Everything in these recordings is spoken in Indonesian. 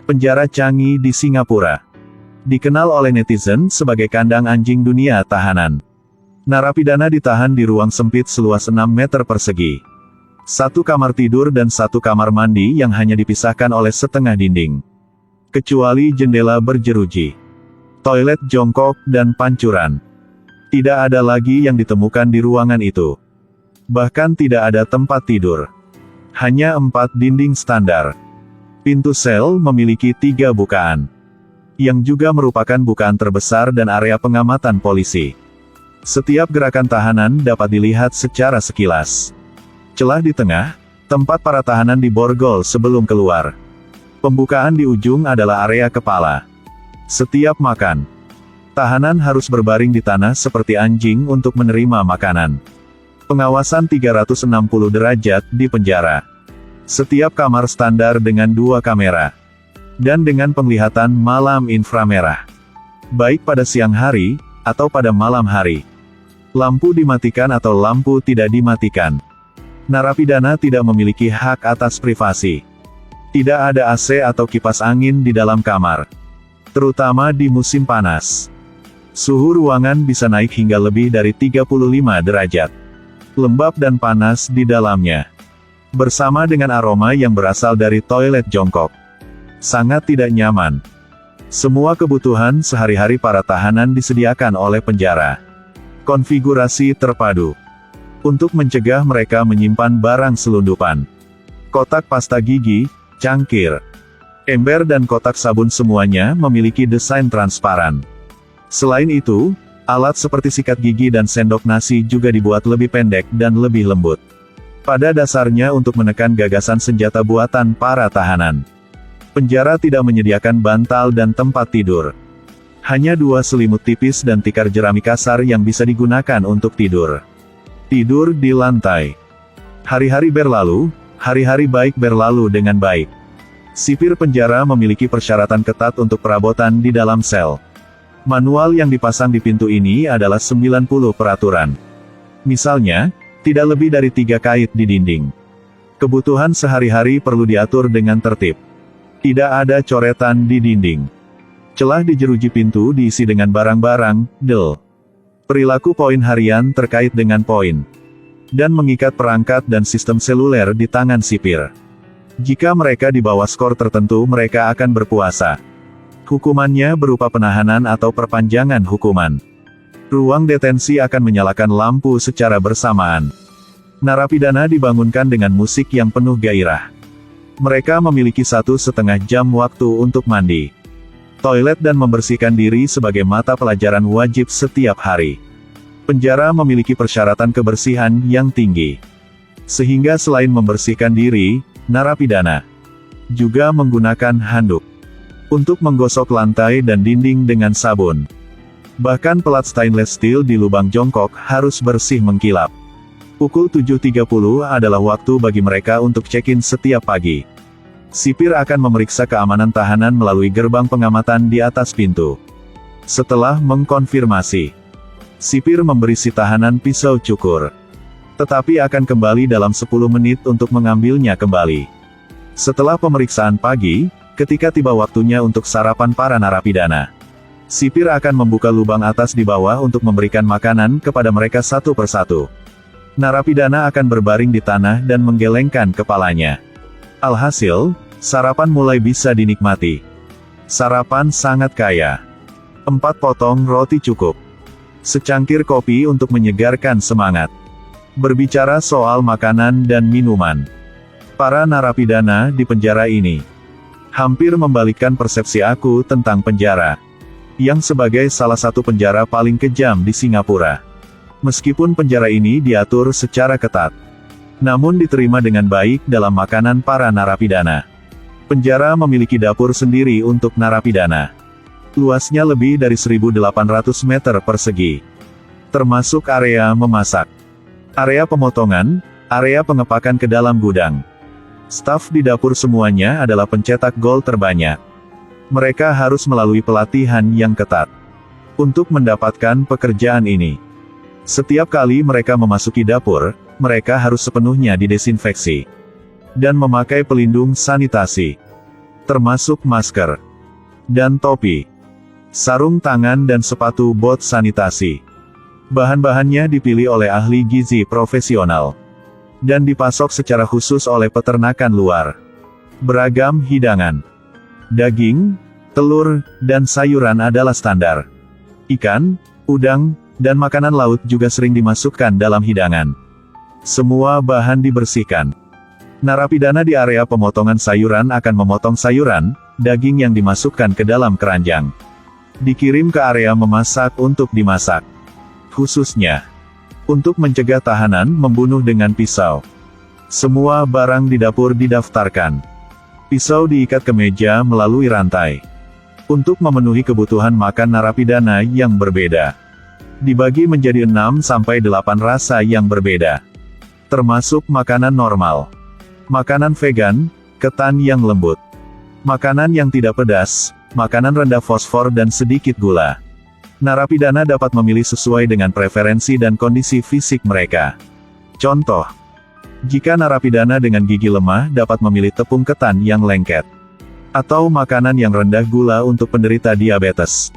Penjara Changi di Singapura dikenal oleh netizen sebagai kandang anjing dunia tahanan. Narapidana ditahan di ruang sempit seluas 6 meter persegi. Satu kamar tidur dan satu kamar mandi yang hanya dipisahkan oleh setengah dinding. Kecuali jendela berjeruji, toilet jongkok, dan pancuran. Tidak ada lagi yang ditemukan di ruangan itu. Bahkan tidak ada tempat tidur. Hanya 4 dinding standar. Pintu sel memiliki 3 bukaan, yang juga merupakan bukaan terbesar dan area pengamatan polisi. Setiap gerakan tahanan dapat dilihat secara sekilas. Celah di tengah, tempat para tahanan diborgol sebelum keluar. Pembukaan di ujung adalah area kepala. Setiap makan, tahanan harus berbaring di tanah seperti anjing untuk menerima makanan. Pengawasan 360 derajat di penjara. Setiap kamar standar dengan 2 kamera. Dan dengan penglihatan malam inframerah. Baik pada siang hari, atau pada malam hari. Lampu dimatikan atau lampu tidak dimatikan. Narapidana tidak memiliki hak atas privasi. Tidak ada AC atau kipas angin di dalam kamar. Terutama di musim panas. Suhu ruangan bisa naik hingga lebih dari 35 derajat. Lembab dan panas di dalamnya. Bersama dengan aroma yang berasal dari toilet jongkok. Sangat tidak nyaman. Semua kebutuhan sehari-hari para tahanan disediakan oleh penjara. Konfigurasi terpadu. Untuk mencegah mereka menyimpan barang selundupan. Kotak pasta gigi, cangkir, ember dan kotak sabun semuanya memiliki desain transparan. Selain itu, alat seperti sikat gigi dan sendok nasi juga dibuat lebih pendek dan lebih lembut. Pada dasarnya untuk menekan gagasan senjata buatan para tahanan. Penjara tidak menyediakan bantal dan tempat tidur. Hanya 2 selimut tipis dan tikar jerami kasar yang bisa digunakan untuk tidur. Tidur di lantai. Hari-hari berlalu, hari-hari baik berlalu dengan baik. Sipir penjara memiliki persyaratan ketat untuk perabotan di dalam sel. Manual yang dipasang di pintu ini adalah 90 peraturan. Misalnya, tidak lebih dari 3 kait di dinding. Kebutuhan sehari-hari perlu diatur dengan tertib. Tidak ada coretan di dinding. Celah di jeruji pintu diisi dengan barang-barang, perilaku poin harian terkait dengan poin. Dan mengikat perangkat dan sistem seluler di tangan sipir. Jika mereka di bawah skor tertentu mereka akan berpuasa. Hukumannya berupa penahanan atau perpanjangan hukuman. Ruang detensi akan menyalakan lampu secara bersamaan. Narapidana dibangunkan dengan musik yang penuh gairah. Mereka memiliki 1,5 jam waktu untuk mandi, toilet dan membersihkan diri sebagai mata pelajaran wajib setiap hari. Penjara memiliki persyaratan kebersihan yang tinggi. Sehingga selain membersihkan diri, narapidana juga menggunakan handuk untuk menggosok lantai dan dinding dengan sabun. Bahkan pelat stainless steel di lubang jongkok harus bersih mengkilap. Pukul 7.30 adalah waktu bagi mereka untuk check-in setiap pagi. Sipir akan memeriksa keamanan tahanan melalui gerbang pengamatan di atas pintu. Setelah mengkonfirmasi, sipir memberi si tahanan pisau cukur. Tetapi akan kembali dalam 10 menit untuk mengambilnya kembali. Setelah pemeriksaan pagi, ketika tiba waktunya untuk sarapan para narapidana, sipir akan membuka lubang atas di bawah untuk memberikan makanan kepada mereka satu persatu. Narapidana akan berbaring di tanah dan menggelengkan kepalanya. Alhasil, sarapan mulai bisa dinikmati. Sarapan sangat kaya. 4 potong roti cukup. Secangkir kopi untuk menyegarkan semangat. Berbicara soal makanan dan minuman, para narapidana di penjara ini hampir membalikkan persepsi aku tentang penjara, yang sebagai salah satu penjara paling kejam di Singapura. Meskipun penjara ini diatur secara ketat, namun diterima dengan baik dalam makanan para narapidana. Penjara memiliki dapur sendiri untuk narapidana. Luasnya lebih dari 1.800 meter persegi. Termasuk area memasak, area pemotongan, area pengepakan ke dalam gudang. Staf di dapur semuanya adalah pencetak gol terbanyak. Mereka harus melalui pelatihan yang ketat untuk mendapatkan pekerjaan ini. Setiap kali mereka memasuki dapur, mereka harus sepenuhnya didesinfeksi dan memakai pelindung sanitasi. termasuk masker dan topi, sarung tangan dan sepatu bot sanitasi. Bahan-bahannya dipilih oleh ahli gizi profesional dan dipasok secara khusus oleh peternakan luar. Beragam hidangan, daging, telur, dan sayuran adalah standar. Ikan, udang, dan makanan laut juga sering dimasukkan dalam hidangan. Semua bahan dibersihkan. Narapidana di area pemotongan sayuran akan memotong sayuran, daging yang dimasukkan ke dalam keranjang. Dikirim ke area memasak untuk dimasak. Khususnya, untuk mencegah tahanan membunuh dengan pisau. Semua barang di dapur didaftarkan. Pisau diikat ke meja melalui rantai. Untuk memenuhi kebutuhan makan narapidana yang berbeda. Dibagi menjadi 6-8 rasa yang berbeda. Termasuk makanan normal, makanan vegan, ketan yang lembut, makanan yang tidak pedas, makanan rendah fosfor dan sedikit gula. Narapidana dapat memilih sesuai dengan preferensi dan kondisi fisik mereka. Contoh, jika narapidana dengan gigi lemah dapat memilih tepung ketan yang lengket, atau makanan yang rendah gula untuk penderita diabetes.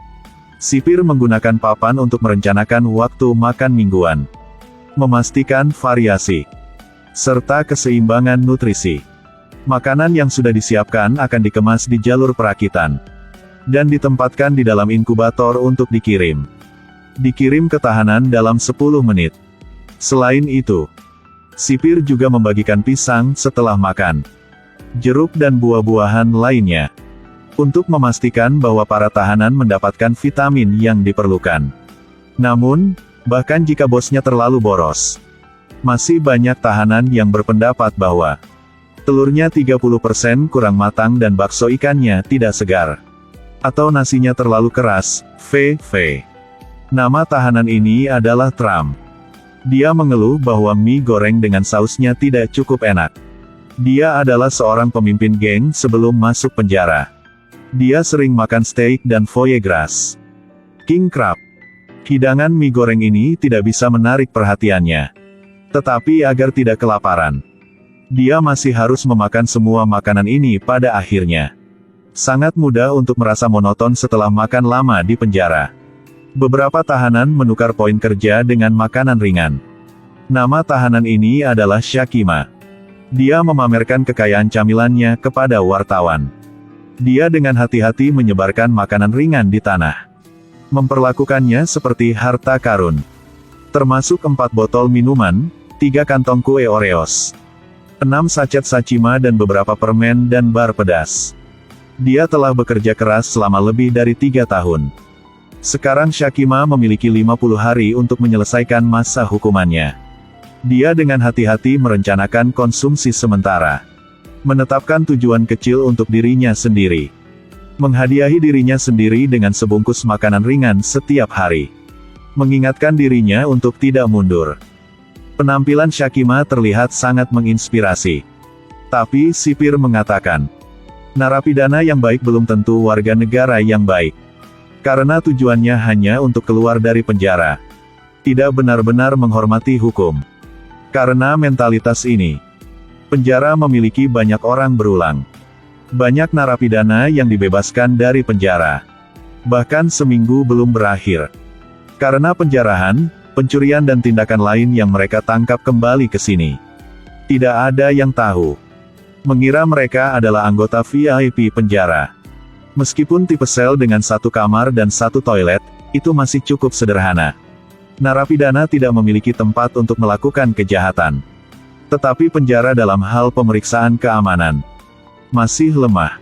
Sipir menggunakan papan untuk merencanakan waktu makan mingguan, memastikan variasi, serta keseimbangan nutrisi. Makanan yang sudah disiapkan akan dikemas di jalur perakitan, dan ditempatkan di dalam inkubator untuk dikirim. Dikirim ke tahanan dalam 10 menit. Selain itu, sipir juga membagikan pisang setelah makan, jeruk dan buah-buahan lainnya, untuk memastikan bahwa para tahanan mendapatkan vitamin yang diperlukan. Namun, bahkan jika bosnya terlalu boros, masih banyak tahanan yang berpendapat bahwa telurnya 30% kurang matang dan bakso ikannya tidak segar, atau nasinya terlalu keras. VV. Nama tahanan ini adalah Trump. Dia mengeluh bahwa mie goreng dengan sausnya tidak cukup enak. Dia adalah seorang pemimpin geng sebelum masuk penjara. Dia sering makan steak dan foie gras. King Crab. Hidangan mie goreng ini tidak bisa menarik perhatiannya. Tetapi agar tidak kelaparan, dia masih harus memakan semua makanan ini pada akhirnya. Sangat mudah untuk merasa monoton setelah makan lama di penjara. Beberapa tahanan menukar poin kerja dengan makanan ringan. Nama tahanan ini adalah Shakima. Dia memamerkan kekayaan camilannya kepada wartawan. Dia dengan hati-hati menyebarkan makanan ringan di tanah. Memperlakukannya seperti harta karun. Termasuk 4 botol minuman, 3 kantong kue Oreos, 6 sachet Sashima dan beberapa permen dan bar pedas. Dia telah bekerja keras selama lebih dari 3 tahun. Sekarang Shakima memiliki 50 hari untuk menyelesaikan masa hukumannya. Dia dengan hati-hati merencanakan konsumsi sementara. Menetapkan tujuan kecil untuk dirinya sendiri. Menghadiahi dirinya sendiri dengan sebungkus makanan ringan setiap hari. Mengingatkan dirinya untuk tidak mundur. Penampilan Shakima terlihat sangat menginspirasi. Tapi sipir mengatakan, narapidana yang baik belum tentu warga negara yang baik. Karena tujuannya hanya untuk keluar dari penjara. Tidak benar-benar menghormati hukum. Karena mentalitas ini, penjara memiliki banyak orang berulang. Banyak narapidana yang dibebaskan dari penjara. Bahkan seminggu belum berakhir. Karena penjarahan, pencurian dan tindakan lain yang mereka tangkap kembali ke sini. Tidak ada yang tahu. Mengira mereka adalah anggota VIP penjara. Meskipun tipe sel dengan 1 kamar dan 1 toilet, itu masih cukup sederhana. Narapidana tidak memiliki tempat untuk melakukan kejahatan. Tetapi penjara dalam hal pemeriksaan keamanan masih lemah.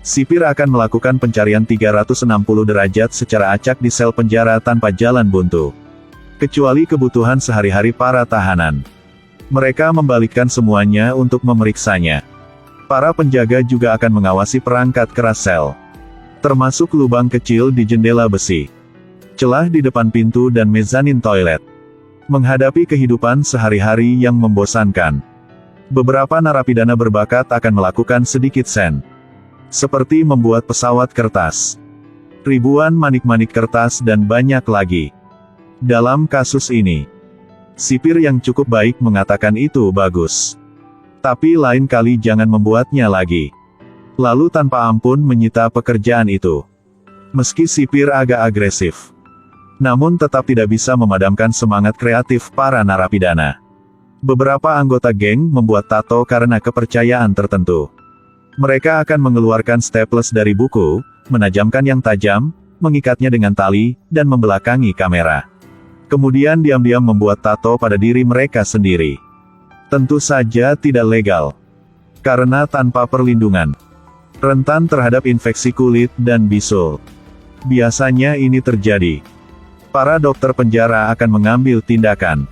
Sipir akan melakukan pencarian 360 derajat secara acak di sel penjara tanpa jalan buntu. Kecuali kebutuhan sehari-hari para tahanan. Mereka membalikkan semuanya untuk memeriksanya. Para penjaga juga akan mengawasi perangkat keras sel. Termasuk lubang kecil di jendela besi, celah di depan pintu dan mezanin toilet. Menghadapi kehidupan sehari-hari yang membosankan, beberapa narapidana berbakat akan melakukan sedikit sen. Seperti membuat pesawat kertas, ribuan manik-manik kertas dan banyak lagi. Dalam kasus ini, sipir yang cukup baik mengatakan itu bagus. Tapi lain kali jangan membuatnya lagi. lalu tanpa ampun menyita pekerjaan itu. Meski sipir agak agresif, namun tetap tidak bisa memadamkan semangat kreatif para narapidana. Beberapa anggota geng membuat tato karena kepercayaan tertentu. Mereka akan mengeluarkan staples dari buku, menajamkan yang tajam, mengikatnya dengan tali, dan membelakangi kamera. Kemudian diam-diam membuat tato pada diri mereka sendiri. Tentu saja tidak legal. Karena tanpa perlindungan, rentan terhadap infeksi kulit dan bisul. Biasanya ini terjadi. Para dokter penjara akan mengambil tindakan.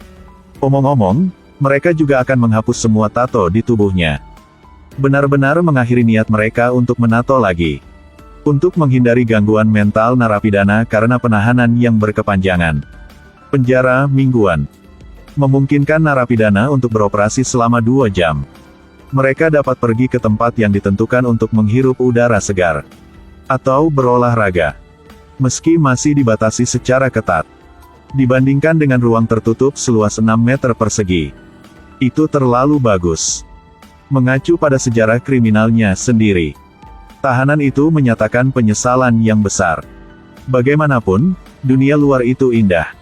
Omong-omong, mereka juga akan menghapus semua tato di tubuhnya. Benar-benar mengakhiri niat mereka untuk menato lagi. Untuk menghindari gangguan mental narapidana karena penahanan yang berkepanjangan. Penjara mingguan memungkinkan narapidana untuk beroperasi selama 2 jam. Mereka dapat pergi ke tempat yang ditentukan untuk menghirup udara segar. Atau berolahraga. Meski masih dibatasi secara ketat. Dibandingkan dengan ruang tertutup seluas 6 meter persegi. Itu terlalu bagus. Mengacu pada sejarah kriminalnya sendiri. Tahanan itu menyatakan penyesalan yang besar. Bagaimanapun, dunia luar itu indah.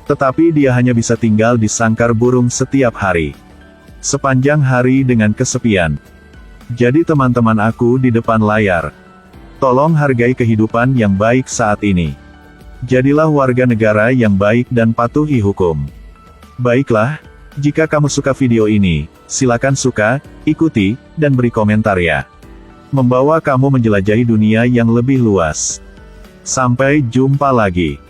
Tetapi dia hanya bisa tinggal di sangkar burung setiap hari. Sepanjang hari dengan kesepian. Jadi teman-teman aku di depan layar, tolong hargai kehidupan yang baik saat ini. Jadilah warga negara yang baik dan patuhi hukum. Baiklah, jika kamu suka video ini, silakan suka, ikuti, dan beri komentar ya. Membawa kamu menjelajahi dunia yang lebih luas. Sampai jumpa lagi.